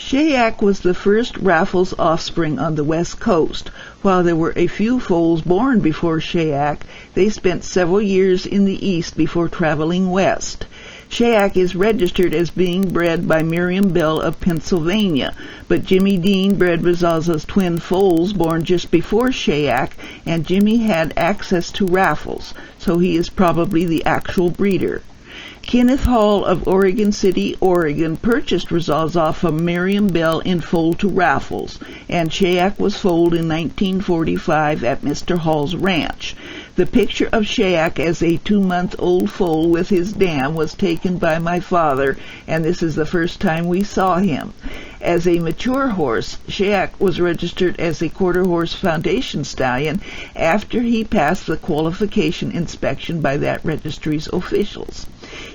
Shayk was the first Raffles offspring on the West Coast. While there were a few foals born before Shayk, they spent several years in the East before traveling west. Shayk is registered as being bred by Miriam Bell of Pennsylvania, but Jimmy Dean bred Rasasah's twin foals born just before Shayk, and Jimmy had access to Raffles, so he is probably the actual breeder. Kenneth Hall of Oregon City, Oregon, purchased Rasasah from Miriam Bell in foal to Raffles, and Shayk was foaled in 1945 at Mr. Hall's ranch. The picture of Shayk as a 2-month-old foal with his dam was taken by my father, and this is the first time we saw him. As a mature horse, Shayk was registered as a quarter-horse foundation stallion after he passed the qualification inspection by that registry's officials.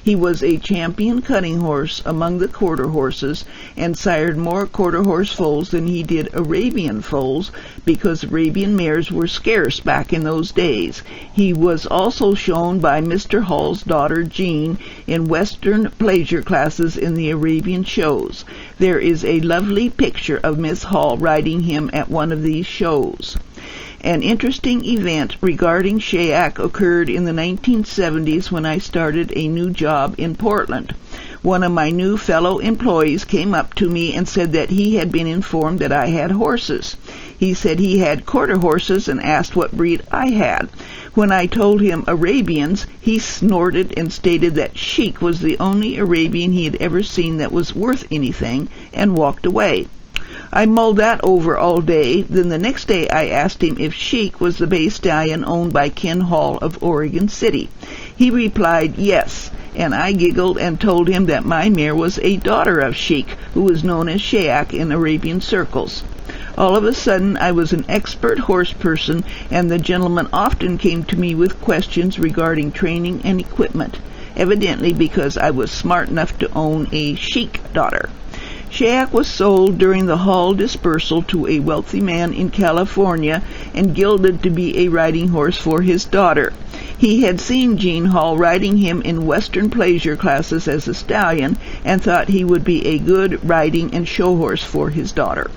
He was a champion cutting horse among the quarter horses and sired more quarter horse foals than he did Arabian foals because Arabian mares were scarce back in those days. He was also shown by Mr. Hall's daughter Jean in Western pleasure classes in the Arabian shows. There is a lovely picture of Miss Hall riding him at one of these shows. An interesting event regarding Shayk occurred in the 1970s when I started a new job in Portland. One of my new fellow employees came up to me and said that he had been informed that I had horses. He said he had quarter horses and asked what breed I had. When I told him Arabians, he snorted and stated that Shayk was the only Arabian he had ever seen that was worth anything, and walked away. I mulled that over all day. Then the next day I asked him if Shayk was the bay stallion owned by Ken Hall of Oregon City. He replied yes, and I giggled and told him that my mare was a daughter of Shayk, who was known as Shayk in Arabian circles. All of a sudden I was an expert horse person, and the gentleman often came to me with questions regarding training and equipment, evidently because I was smart enough to own a Shayk daughter. Shayk was sold during the Hall dispersal to a wealthy man in California and gilded to be a riding horse for his daughter. He had seen Jean Hall riding him in Western pleasure classes as a stallion and thought he would be a good riding and show horse for his daughter.